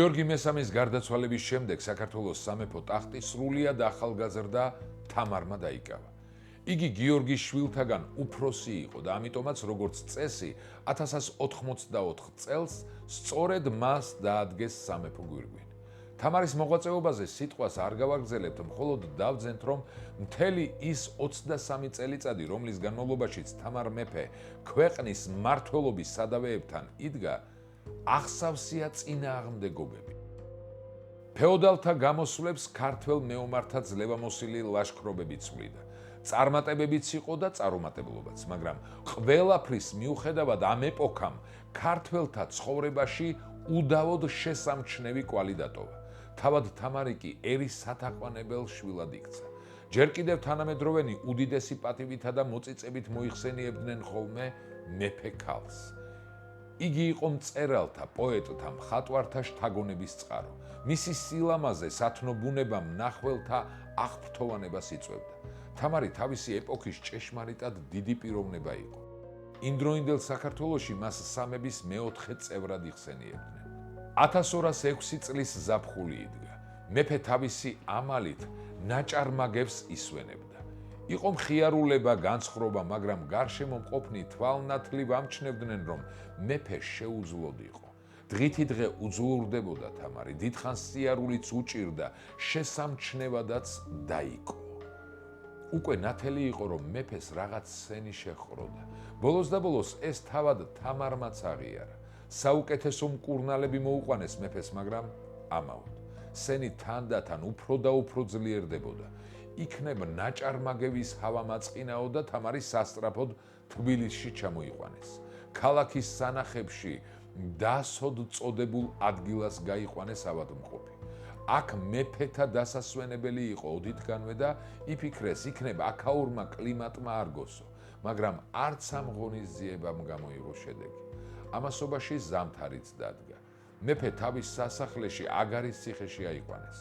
გიორგი მესამის გარდაცვალების შემდეგ საქართველოს სამეფო ტახტი სრულიად ახალგაზრდა თამარმა დაიკავა. იგი გიორგის შვილთაგან უფროსი იყო და ამიტომაც როგორც წესი 1184 წელს სწორედ მას დაადგეს სამეფო გვირგვინი. თამარის მოღვაწეობაზე სიტყვას არ გავაგრძელებთ, მხოლოდ დავძენთ, რომ მთელი ის 23 წელიწადი, რომლის განმავლობაშიც თამარ მეფე ქვეყნის მმართველობის სადავეებთან იდგა, ახსავსია წინააღმდეგობები. ფეოდალთა გამოსვლებს ქართველ მეომართა ძლევამოსილი ლაშქრობები წვლიდა. წარმატებებიც იყო და წარუმატებლობაც, მაგრამ ყველაფრის მიუხედავად ამ ეპოქამ ქართველთა ცხოვრებაში უდავოდ შესამჩნევი კვალი დატოვა. თავად თამარი კი ერის სათაყვანებელ შვილად იქცა. ჯერ კიდევ თანამედროვენი უდიდესი პატივითა და მოწიწებით მოიხსენიებდნენ ხოლმე მეფე ქალს. იგი იყო მწერალთა, პოეტთა, მხატვართა შთაგონების წყარო. მისი სილამაზე სათნო ბუნებამ მნახველთა აღფრთოვანებას იწვევდა. თამარი თავისი ეპოქის ჭეშმარიტად დიდი პიროვნება იყო. იმდროინდელ საქართველოში მას სამების მეოთხე წევრად იხსენიებდნენ. 1206 წლის ზაფხული იდგა. მეფე თავისი ამალით ნაჭარმაგებს ისვენებდა. იყო მხიარულება, განცხრობა, მაგრამ გარშემო მყოფნი თვალნათლივ ამჩნევდნენ, რომ მეფე შეუძლოდ იყო. დღითი დღე უძლურდებოდა თამარი, დიდხანს სიარულიც უჭირდა, შესამჩნევადაც დაიკო. უკვე ნათელი იყო, რომ მეფეს რაღაც სენი შეჰყროდა. ბოლოს და ბოლოს ეს თავად თამარმაც აღიარა. საუკეთესო მკურნალები მოუყვანეს მეფეს, მაგრამ ამაოდ. სენი თანდათან უფრო და უფრო ძლიერდებოდა. იქნებ ნაჭარმაგების ჰავა მაწყინაო და თამარი სასწრაფოდ თბილისში ჩამოიყვანეს. ქალაქის სანახებში დასოდ წოდებულ ადგილას გაიყვანეს ავადმყოფი. აქ მეფეთა დასასვენებელი იყო ოდითგანვე და იფიქრეს, იქნებ აქაურმა კლიმატმა არ გოსო, მაგრამ არც ამ ღონისძიებამ გამოიღო შედეგი. ამასობაში ზამთარიც დადგა. მეფე თავის სასახლეში აგარის ციხეში აიყვანეს.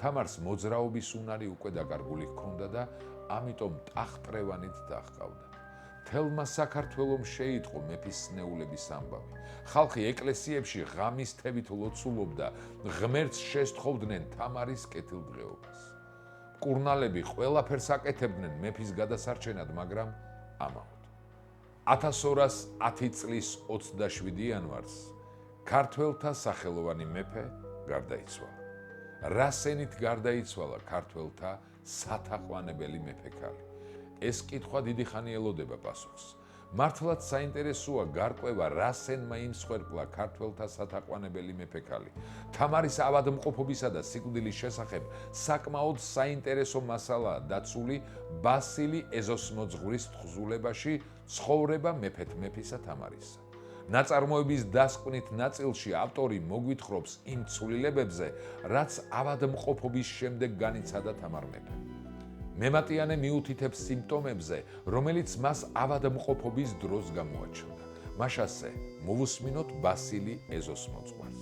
თამარს მოძრაობის უნარი უკვე დაკარგული ჰქონდა და ამიტომ ტახტრევანით დაჰყავდა. თელმა საქართველომ შეიტყო მეფის სნეულების ამბავი. ხალხი ეკლესიებში ღამის თევით ლოცულობდა, ღმერთს შესთხოვდნენ თამარის კეთილდღეობას. მკურნალები ყველაფერს აკეთებდნენ მეფის გადასარჩენად, მაგრამ ამაოდ. 1210 წლის 27 იანვარს ქართველთა სახელოვანი მეფე გარდაიცვალა. რა სენით გარდაიცვალა ქართველთა სათაყვანებელი მეფე-ქალი? ეს კითხვა დიდი ხანი ელოდება პასუხს. მართლაც საინტერესოა გარკვევა, რა სენმა იმსხვერპლა ქართველთა სათაყვანებელი მეფე-ქალი. თამარის ავადმყოფობისა და სიკვდილის შესახებ საკმაოდ საინტერესო მასალაა დაცული ბასილი ეზოსმოძღვრის თხზულებაში ცხოვრება მეფეთ-მეფისა თამარისა. ნაწარმოების დასკვნით ნაწილში ავტორი მოგვითხრობს იმ ცვლილებებზე, რაც ავადმყოფობის შემდეგ განიცადა თამარ მეფემ. მემატიანე მიუთითებს სიმპტომებზე, რომელიც მას ავადმყოფობის დროს გამოაჩნდა. მაშასე მოვუსმინოთ ბასილი ეზოსმოძღვარს.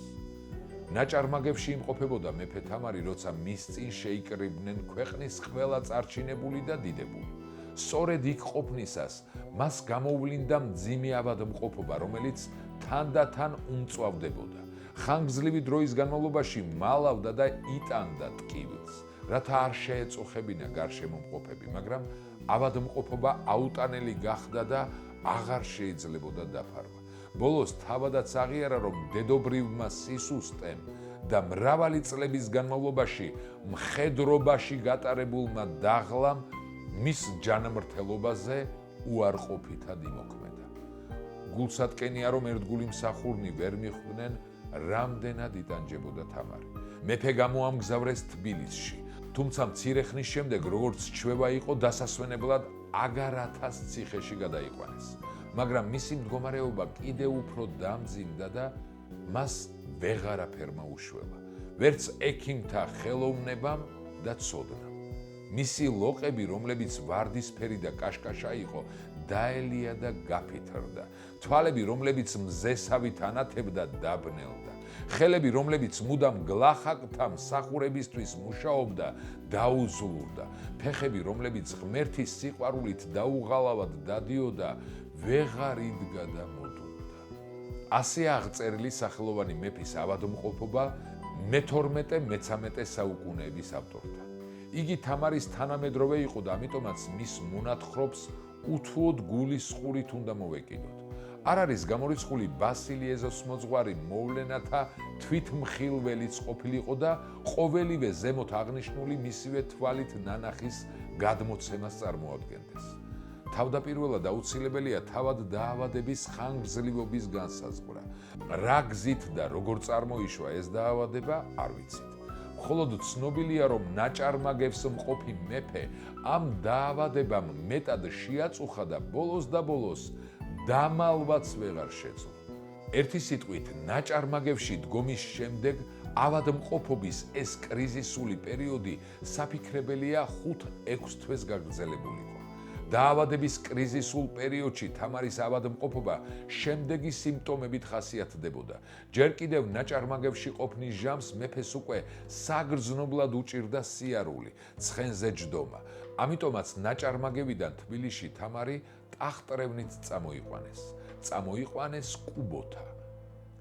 ნაჭარმაგებში იმყოფებოდა მეფე თამარი, როცა მის წინ შეიკრიბნენ ქვეყნის ყველა წარჩინებული და დიდებული. სწორედ იქ ყოფნისას მას გამოუვლინდა მძიმე ავადმყოფობა, რომელიც თანდათან უმწვავდებოდა. ხანგრძლივი დროის განმავლობაში მალავდა და იტანდა ტკივილს, რათა არ შეეწუხებინა გარშემო მყოფები, მაგრამ ავადმყოფობა აუტანელი გახდა და აღარ შეიძლებოდა დაფარვა. ბოლოს თავადაც აღიარა, რომ დედობრივმა სისუსტემ და მრავალი წლების განმავლობაში მხედრობაში გატარებულმა დაღლამ მის ჯანმრთელობაზე უარყოფითად იმოქმედა. გულსატკენია, რომ ერთგული მსახურნი ვერ მიხვდნენ, რამდენად იტანჯებოდა თამარი. მეფე გამოამგზავრეს თბილისში, თუმცა მცირე ხნის შემდეგ, როგორც ჩვევა იყო, დასასვენებლად აგარათას ციხეში გადაიყვანეს. მაგრამ მისი მდგომარეობა კიდევ უფრო დამძიმდა და მას ვეღარაფერმა უშველა. ვერც ექიმთა ხელოვნებამ და ცოდნამ. მისი ლოყები, რომლებიც ვარდისფერი და კაშკაშა იყო, დაელია და გაფითრდა. თვალები, რომლებიც მზესავით ანათებდა, დაბნელდა. ხელები, რომლებიც მუდამ გლახაკთა მსახურებისთვის მუშაობდა, დაუზლურდა. ფეხები, რომლებიც ღმერთის სიყვარულით დაუღალავად დადიოდა, ვეღარ იდგა და მოდულდა. ასე აღწერილი სახელოვანი მეფის ავადმყოფობა მე-12-მე-13 საუკუნეების ავტორთან. იგი თამარის თანამედროვე იყო და ამიტომაც მის მონათხრობს უთუოდ გულის ყურით უნდა მოვეკიდოთ. არ არის გამორიცხული ბასილი ეზოსმოძღვარი მოვლენათა თვითმხილველიც ყოფილიყო და ყოველივე ზემოთ აღნიშნული მისივე თვალით ნანახის გადმოცემას წარმოადგენდეს. თავდაპირველად აუცილებელია თავად დაავადების ხანგრძლივობის განსაზღვრა. რა გზით და როგორ წარმოიშვა ეს დაავადება, არ ვიცით. მხოლოდ ცნობილია, რომ ნაჭარმაგებს მყოფი მეფე ამ დაავადებამ მეტად შეაწუხა და ბოლოს და ბოლოს დამალვაც ვეღარ შეძლო. ერთი სიტყვით, ნაჭარმაგებში დგომის შემდეგ ავადმყოფობის ეს კრიზისული პერიოდი საფიქრებელია 5-6 თვეს გაგრძელებულიყო. დაავადების კრიზისულ პერიოდში თამარის ავადმყოფობა შემდეგი სიმპტომებით ხასიათდებოდა. ჯერ კიდევ ნაჭარმაგებში ყოფნის ჟამს მეფეს უკვე საგრძნობლად უჭირდა სიარული, ცხენზე ჯდომა. ამიტომაც ნაჭარმაგებიდან თბილისში თამარი ტახტრევნით წამოიყვანეს კუბოთა.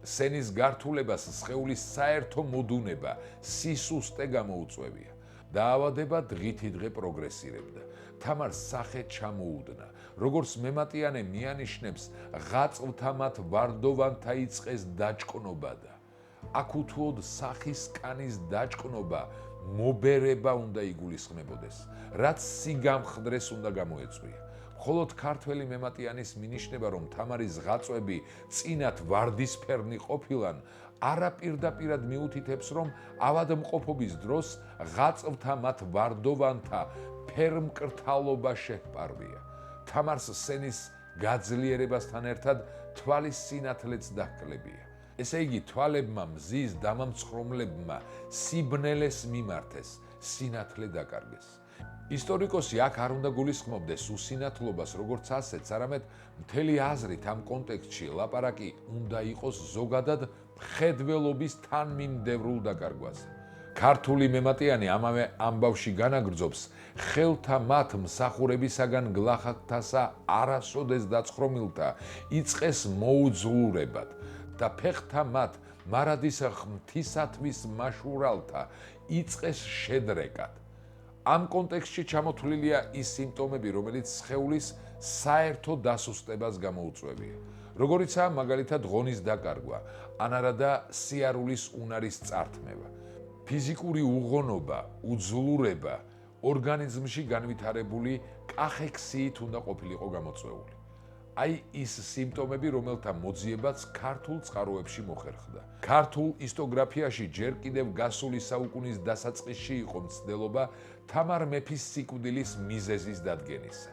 სენის გართულებას სხეულის საერთო მოდუნება, სისუსტე გამოუწვევია. დაავადება დღითიდღე პროგრესირებდა. თამარს სახე ჩამოუდნა, როგორც მემატიანე მიანიშნებს, ღაწვთა მათ ვარდოვანთა იწყეს დაჭკნობა და აქ უთუოდ სახის კანის დაჭკნობა მობერება უნდა იგულისხმებოდეს, რაც სიგამხდრეს უნდა გამოეწვია. მხოლოდ ქართველი მემატიანის მინიშნება, რომ თამარის ღაწვები წინათ ვარდისფერნი ყოფილან, არაპირდაპირად მიუთითებს, რომ ავადმყოფობის დროს ღაწვთა მათ ვარდოვანთა ფერმკრთალობა შეჰპარვია. თამარს სენის გაძლიერებასთან ერთად თვალის სინათლეც დაჰკლებია. ესე იგი, თვალებმა მზის დამამცხრომლებმა სიბნელეს მიმართეს, სინათლე დაკარგეს. ისტორიკოსი აქ არ უნდა გულისხმობდეს უსინათლობას როგორც ასეთს, არამედ მთელი აზრით ამ კონტექსტში ლაპარაკი უნდა იყოს ზოგადად მხედველობის თანმიმდევრულ დაკარგვაზე. ქართული მემატიანი ამავე ამბავში განაგრძობს, ხელთა მათ მსახურებისაგან გლახაკთასა არასოდეს დაცხრომილთა იწყეს მოუძლურებად და ფეხთა მათ მარადის ღმთისათვის მაშურალთა იწყეს შედრეკად. ამ კონტექსტში ჩამოთვლილია ის სიმპტომები, რომელიც სხეულის საერთო დასუსტებას გამოუწვევია. როგორიცაა მაგალითად ღონის დაკარგვა, ან არადა სიარულის უნარის წართმევა. ფიზიკური უღონობა, უძლურება, ორგანიზმში განვითარებული კახექსიით უნდა ყოფილიყო გამოწვეული. აი ის სიმპტომები, რომელთა მოძიებაც ქართულ წყაროებში მოხერხდა. ქართულ ისტორიოგრაფიაში ჯერ კიდევ გასული საუკუნის დასაწყისში იყო მცდელობა თამარ მეფის სიკვდილის მიზეზის დადგენისა.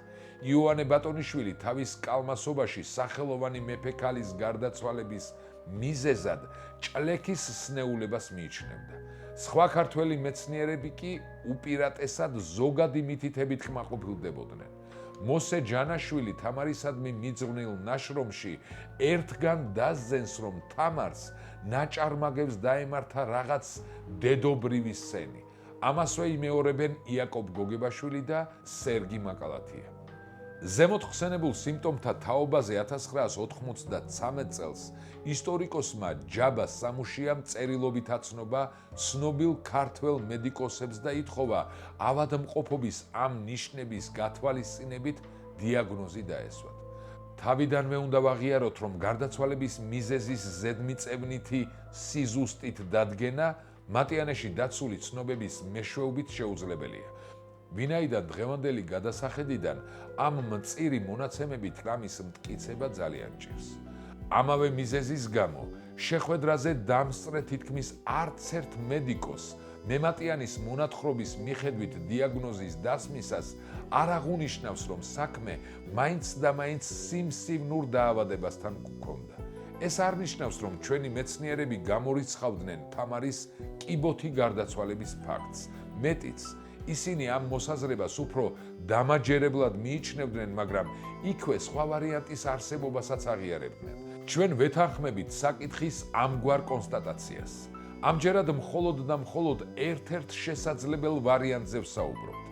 იოანე ბატონიშვილი თავის კალმასობაში სახელოვანი მეფე ქალის გარდაცვალების მიზეზად ჭლექის სნეულებას მიიჩნევდა. სხვა ქართველი მეცნიერები კი უპირატესად ზოგადი მითითებით კმაყოფილდებოდნენ. მოსე ჯანაშვილი თამარისადმი მიძღვნილ ნაშრომში ერთგან დასძენს, რომ თამარს ნაჭარმაგებს დაემართა რაღაც დედობრივი სენი. ამასვე იმეორებენ იაკობ გოგებაშვილი და სერგი მაკალათია. ზემოთ ხსენებულ სიმპტომთა თაობაზე 1993 წელს ისტორიკოსმა ჯაბა სამუშიამ წერილობით აცნობა ცნობილ ქართველ მედიკოსებს და ითხოვა ავადმყოფობის ამ ნიშნების გათვალისწინებით დიაგნოზი დაესვათ. თავიდანვე უნდა ვაღიაროთ, რომ გარდაცვალების მიზეზის ზედმიწევნითი სიზუსტით დადგენა მატიანეში დაცული ცნობების მეშვეობით შეუძლებელია. ვინაიდან დღევანდელი გადასახედიდან ამ მწირი მონაცემებით რამის მტკიცება ძალიან ჭირს. ამავე მიზეზის გამო შეხვედრაზე დამსწრე თითქმის არც ერთ მედიკოს მემატიანის მონათხრობის მიხედვით დიაგნოზის დასმისას არ აღუნიშნავს, რომ საქმე მაინც და მაინც სიმსივნურ დაავადებასთან გქონდა. ეს არ ნიშნავს, რომ ჩვენი მეცნიერები გამორიცხავდნენ თამარის კიბოთი გარდაცვალების ფაქტს. მეტიც, ისინი ამ მოსაზრებას უფრო დამაჯერებლად მიიჩნევდნენ, მაგრამ იქვე სხვა ვარიანტის არსებობასაც აღიარებდნენ. ჩვენ ვეთანხმებით საკითხის ამგვარ კონსტატაციას. ამჯერად მხოლოდ და მხოლოდ ერთ-ერთ შესაძლებელ ვარიანტზე ვსაუბრობთ.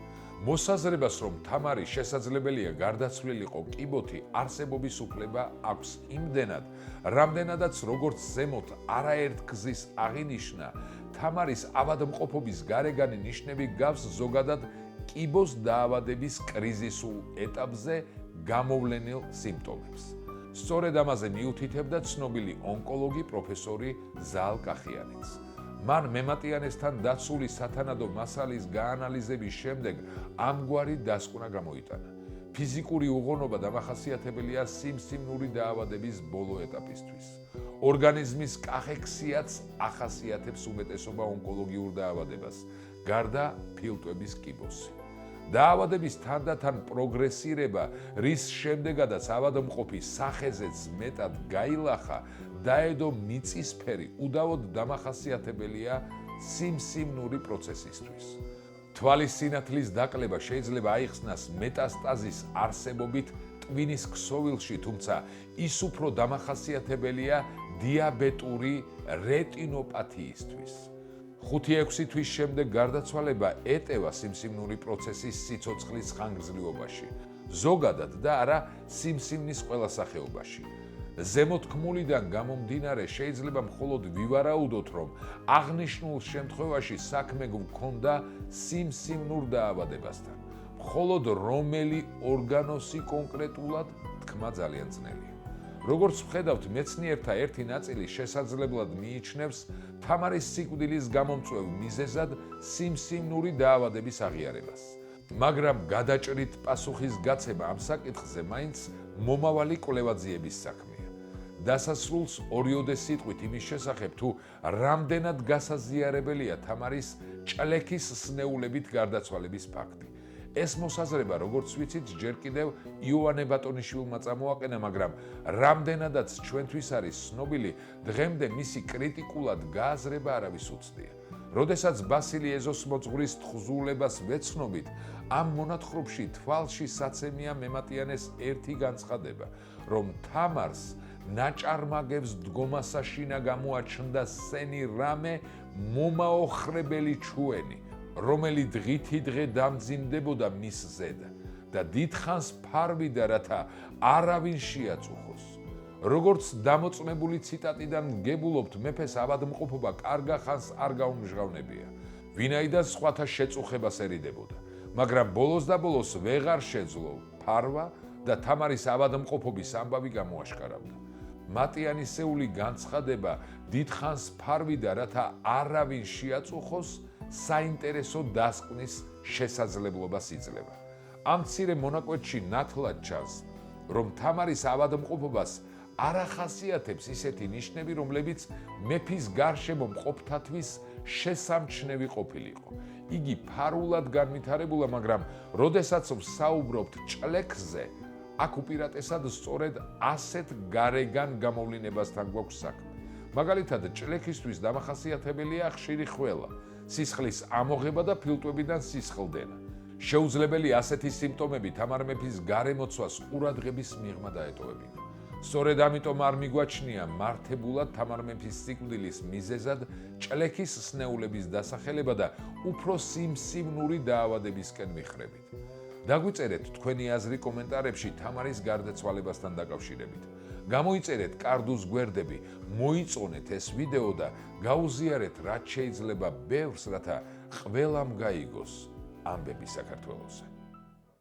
მოსაზრებას, რომ თამარი შესაძლებელია გარდაცვლილიყო კიბოთი, არსებობის უფლება აქვს იმდენად, რამდენადაც როგორც ზემოთ არაერთ გზის აღინიშნა, თამარის ავადმყოფობის გარეგანი ნიშნები გავს ზოგადად კიბოს დაავადების კრიზისულ ეტაპზე გამოვლენილ სიმპტომებს. სწორედ ამაზე მიუთითებდა ცნობილი ონკოლოგი პროფესორი ზაალ კახიანიც. მან მემატიანესთან დაცული სათანადო მასალის გაანალიზების შემდეგ ამგვარი დასკვნა გამოიტანა. ფიზიკური უღონობა დამახასიათებელია სიმსივნური დაავადების ბოლო ეტაპისთვის. ორგანიზმის კახექსიაც ახასიათებს უმეტესობა ონკოლოგიურ დაავადებას, გარდა ფილტვების კიბოსი. დაავადების თანდათან პროგრესირება, რის შემდეგადაც ავადმყოფი სახეზეც მეტად გაილახა, დაედო მიწისფერი, უდავოდ დამახასიათებელია სიმსივნური პროცესისთვის. თვალის სინათლის დაკლება შეიძლება აიხსნას მეტასტაზის არსებობით ტვინის ქსოვილში, თუმცა ის უფრო დამახასიათებელია დიაბეტური რეტინოპათიისთვის. 5-6 თვის შემდეგ გარდაცვალება ეტევა სიმსივნური პროცესის სიცოცხლის ხანგრძლივობაში, ზოგადად და არა სიმსივნის ყველა სახეობაში. ზემოთქმულიდან გამომდინარე შეიძლება მხოლოდ ვივარაუდოთ, რომ აღნიშნულ შემთხვევაში საქმე გვქონდა სიმსივნურ დაავადებასთან. მხოლოდ რომელი ორგანოსი კონკრეტულად თქმა ძალიან ძნელია. როგორც ვხედავთ, მეცნიერთა ერთი ნაწილი შესაძლებლად მიიჩნევს თამარის სიკვდილის გამომწვევ მიზეზად სიმსივნური დაავადების აღიარებას. მაგრამ გადაჭრით პასუხის გაცემა ამ საკითხზე მაინც მომავალი კვლევაძიების საქმეა. დასასრულს ორიოდე სიტყვით იმის შესახებ, თუ რამდენად გასაზიარებელია თამარის ჭლექის სნეულებით გარდაცვალების ფაქტი. ეს მოსაზრება, როგორც ვიცით, ჯერ კიდევ იოანე ბატონიშვილმა წამოაყენა, მაგრამ რამდენადაც ჩვენთვის არის ცნობილი, დღემდე მისი კრიტიკულად გააზრება არავის უცდია. როდესაც ბასილი ეზოსმოძღვრის თხზულებას ვეცნობით, ამ მონათხრობში თვალში საცემია მემატიანეს ერთი განცხადება, რომ თამარს ნაჭარმაგებს დგომასაშინა გამოაჩნდა სენი რამე მომაოხრებელი ჩუენი, რომელი დღითი დღე დამძიმდებოდა მის ზედა და დიდხანს ფარვიდა, რათა არავინ შეაწუხოს. როგორც დამოწმებული ციტატიდან გებულობთ, მეფეს ავადმყოფობა კარგა ხანს არ გაუმჟღავნებია, ვინაიდან სხვათა შეწუხებას ერიდებოდა, მაგრამ ბოლოს და ბოლოს ვეღარ შეძლო ფარვა და თამარის ავადმყოფობის ამბავი გამოაშკარავდა. მატიანისეული განცხადება დიდხანს ფარვიდა, რათა არავინ შეაწუხოს, საინტერესო დასკვნის შესაძლებლობას იძლევა. ამ მცირე მონაკვეთში ნათლად ჩანს, რომ თამარის ავადმყოფობას არ ახასიათებს ისეთი ნიშნები, რომლებიც მეფის გარშემო მყოფთათვის შესამჩნევი ყოფილიყო. იგი ფარულად განვითარებულა, მაგრამ როდესაც ვსაუბრობთ ჭლექზე, აქ უპირატესად სწორედ ასეთ გარეგან გამოვლინებასთან გვაქვს საქმე. მაგალითად, ჭლექისთვის დამახასიათებელია ხშირი ხველა, სისხლის ამოღება და ფილტვებიდან სისხლდენა. შეუძლებელი ასეთი სიმპტომები თამარ მეფის გარემოცვას ყურადღების მიღმა დაეტოვებინა. სწორედ ამიტომ არ მიგვაჩნია მართებულად თამარ მეფის სიკვდილის მიზეზად ჭლექის სნეულების დასახელება და უფრო სიმსივნური დაავადებისკენ მიხრებით. დაგვიწერეთ თქვენი აზრი კომენტარებში თამარის გარდაცვალებასთან დაკავშირებით. გამოიწერეთ კარდუს გვერდები, მოიწონეთ ეს ვიდეო და გაუზიარეთ, რაც შეიძლება ბევრს, რათა ყველამ გაიგოს ამბები საქართველოსზე.